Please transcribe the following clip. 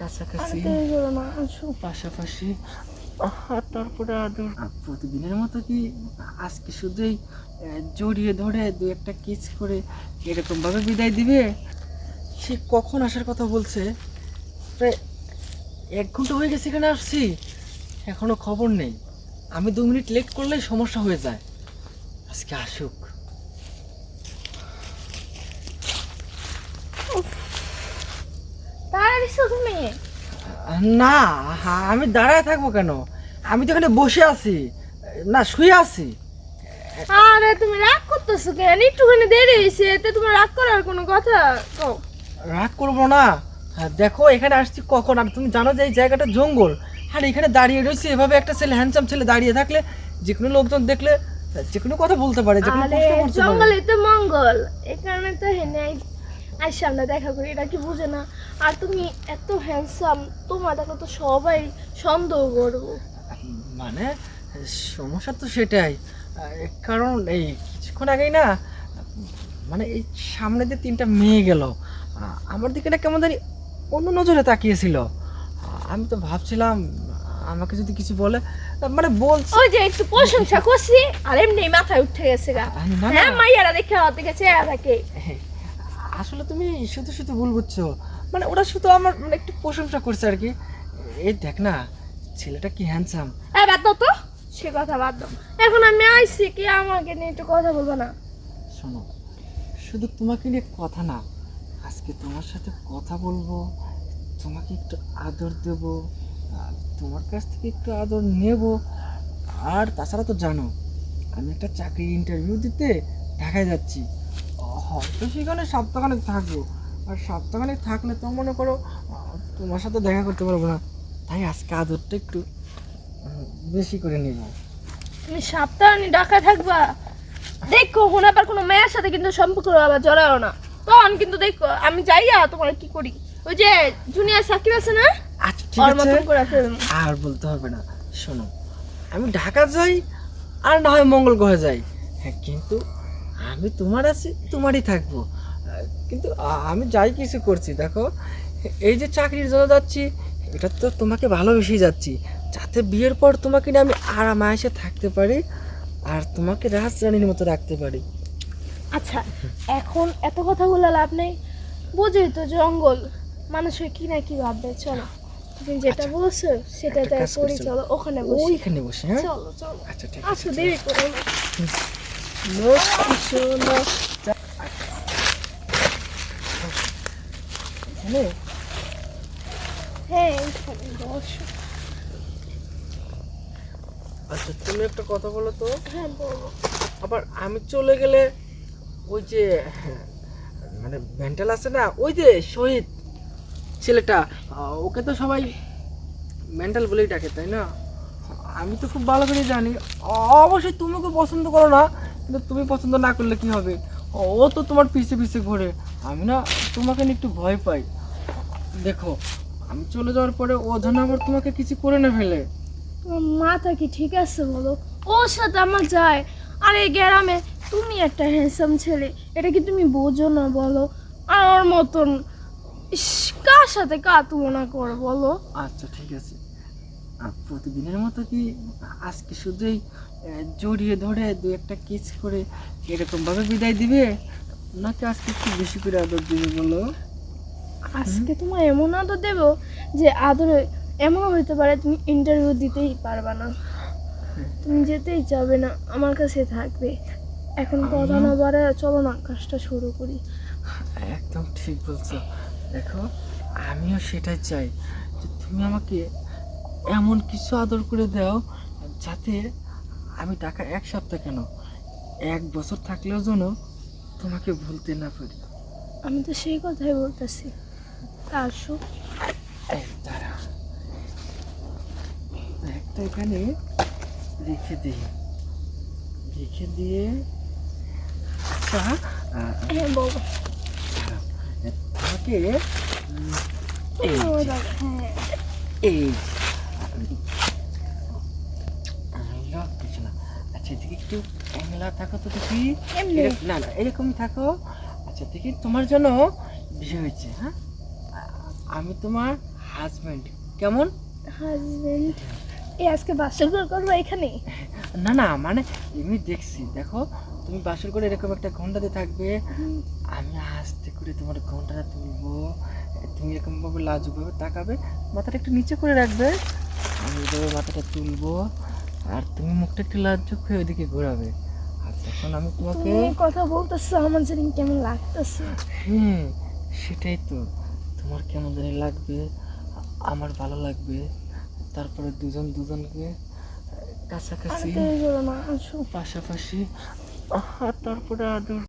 কাছাকাছি পাশাপাশি তারপরে আদর প্রতিদিনের মতো কি আজকে শুধুই জড়িয়ে ধরে দু একটা কিস করে এরকম ভাবে বিদায় দিবে? সে কখন আসার কথা বলছে? প্রায় 1 ঘন্টা হয়ে গেছে এখানে আসছি, এখনো খবর নেই। আমি 2 মিনিট লেট করলেই সমস্যা হয়ে যায়। আজকে আসুক। তাড়াতাড়ি তুমি। না, আমি দাঁড়ায় থাকবো কেন? আমি তো এখানে বসে আছি, না শুয়ে আছি। আরে তুমি রাগ করতেছো কেন? একটুখানি দেরি হয়েছে, এতে তোমার রাগ করার কোনো কথা কও? রাগ করবো না। দেখো এখানে আসছি কখন, আর তুমি জানো যে এই জায়গাটা জঙ্গল। আর এখানে দাঁড়িয়ে রয়েছে এভাবে একটা ছেলে, হ্যান্ডসাম ছেলে দাঁড়িয়ে থাকলে যে কোনো লোকজন দেখলে যে কোনো কথা বলতে পারে, যে কোনো আরে প্রশ্ন করতে পারে। জঙ্গলে তো মঙ্গল, এই কারণে তো হেনে আই সামনে দেখা করি, এটা কি বুঝে না? আর তুমি এত হ্যান্ডসাম, তোমার দেখো তো সবাই সন্দেহ করবো। মানে সমস্যা তো সেটাই। কারণ এই কিছুক্ষণ আগেই না, মানে এই সামনে দিয়ে 3টা মেয়ে গেল, আমার দিকে না কেমন জানি অন্য নজরে তাকিয়েছিল। আমি তো ভাবছিলাম আমাকে যদি কিছু বলে, মানে বলছি। ওই যে একটু প্রশংসা করছি আর এমনি মাথায় উঠে গেছে গা। না, না। হ্যাঁ, মাইয়ারা দেখে ওর দিকে চেয়ে থাকে। আসলে তুমি শুধু শুধু ভুল বুঝছো। মানে ওরা শুধু আমার মানে একটু প্রশংসা করছে আর কি। এই দেখ না, ছেলেটা কি হ্যান্ডসাম। বাদ দাও তো, সে কথা বাদ দাও। এখন আমি আইছি কি আমাকে নিয়ে একটু কথা বলবো না? শোনো, শুধু তোমাকে নিয়ে কথা না, আজকে তোমার সাথে কথা বলবো, তোমাকে একটু আদর দেব, তোমার কাছ থেকে একটু আদর নেব। আর তাছাড়া তো জানো আমি একটা চাকরির ইন্টারভিউ দিতে ঢাকায় যাচ্ছি। হয়তো সেখানে সপ্তাহখানেক থাকবো, আর সপ্তাহখানেক থাকলে তো মনে করো তোমার সাথে দেখা করতে পারবো না। তাই আজকে আদরটা একটু বেশি করে নেব। তুমি সাবধানে ঢাকা থাকবা। দেখো কোন আবার কোনো মেয়ের সাথে কিন্তু সম্পর্ক আবার জড়াও না, তখন কিন্তু দেখো আমি যাইয়া তোমার কি করি। ওই যে জুনিয়র সাকিব আছে না, আচ্ছা ঠিক ওর আছে, মতন করে ফেলবো। আর বলতে হবে না। শোনো, আমি ঢাকা যাই আর না হয় মঙ্গল গ্রহে যাই, হ্যাঁ, কিন্তু আমি তোমার আছি, তোমারই থাকবো। কিন্তু আমি যাই কিছু করছি দেখো, এই যে চাকরির জন্য যাচ্ছি, এটা তো তোমাকে ভালোবেসেই যাচ্ছি, যাতে বিয়ের পর তোমাকে নিয়ে আমি আরাম আয়েসে থাকতে পারি আর তোমাকে রাজরানীর মতো রাখতে পারি। আচ্ছা, এখন এত কথা বলে লাভ নেই, বুঝই তো জঙ্গল, মানুষের কি না কি ভাববে। চলো তুমি যেটা বলছো সেটা একটা তাই কাজ করি, করছি। চলো ওখানে বসি। ওইখানে বসে, হ্যাঁ চলো চলো, আচ্ছা ঠিক আসো আছে। দেরি করো না। লক্ষ্মী সোনা, এখানে হ্যাঁ এইখানে বসো। আচ্ছা তুমি একটা কথা বলো তো, হ্যাঁ বলো। আবার আমি চলে গেলে ওই যে মানে মেন্টাল আছে না, ওই যে শহীদ ছেলেটা, ওকে তো সবাই মেন্টাল বলেই ডাকে তাই না? আমি তো খুব ভালো করে জানি। অবশ্যই তুমি ওকে পছন্দ করো না, কিন্তু তুমি পছন্দ না করলে কি হবে? ও তো তোমার পিছে পিছে ঘোরে। আমি না তোমাকে নিয়ে একটু ভয় পাই। দেখো আমি চলে যাওয়ার পরে ও যেন আবার তোমাকে কিছু করে না ফেলে। তোমার মাথা কি ঠিক আছে বলো? ওর সাথে আমার যায়, আর এই গ্রামে তুমি একটা হ্যান্ডসাম ছেলে, এটা কি তুমি বোঝো না বলো? আর ওর মতন ইস, কার সাথে কার তুলনা করে বলো? আচ্ছা ঠিক আছে, প্রতিদিনের মতো কি আজকে শুধুই জড়িয়ে ধরে দু একটা কিস করে এরকম ভাবে বিদায় দিবে, নাকি আজকে একটু বেশি করে আদর দিবে বলো? আজকে তোমার এমন আদর দেবো যে আদরে এমন হইতে পারে তুমি ইন্টারভিউ দিতেই পারবা না, তুমি যেতেই চাবে না, আমার কাছে থাকবে। এখন কথা না বাড়ে, চলো না কাজটা শুরু করি। একদম ঠিক বলছো। দেখো আমিও সেটাই চাই, যে তুমি আমাকে এমন কিছু আদর করে দাও যাতে আমি টাকা 1 সপ্তাহ কেন 1 বছর থাকলেও যেন তোমাকে ভুলতে না পারি। আমি তো সেই কথাই বলতেছি। আসো। এই দাঁড়া, একটা এখানে রেখে দিই, রেখে দিয়ে আচ্ছা হ্যাঁ বলো। তোমাকে এই ওই যে, দেখো, হ্যাঁ এই কিছু না। আচ্ছা দেখি একটু এমলা থাকো তো দেখি, এমনি। না না এরকম থাকো। আচ্ছা দেখি তোমার জন্য বিষয় হয়েছে, হ্যাঁ আমি তোমার হাজবেন্ড কেমন? হাজবেন্ড? এই আজকে বাসর ঘর করবো এখানে? না না, মানে এমনি দেখছি, দেখো তুমি বাসর করে এরকম একটা ঘন্টাতে থাকবে, আমি আস্তে করে তোমার ঘন্টাটা তুলবো, তুমি এরকম ভাবে লাজুক ভাবে তাকাবে, মাথাটা একটু নিচে করে রাখবে, আমি এভাবে মাথাটা তুলবো, আর তুমি মুখটা একটু লাজুক হয়ে ওইদিকে ঘোরাবে, আর তখন আমি তোমাকে তুমি এই কথা বলতেছো আমার জানি কেমন লাগতেছে। হ্যাঁ, সেটাই তো, তোমার কেমন জানি লাগবে, আমার ভালো লাগবে, তারপরে দুজন দুজনকে কাছাকাছি আর দেরি করো না, আসো। পাশাপাশি, তারপরে আদর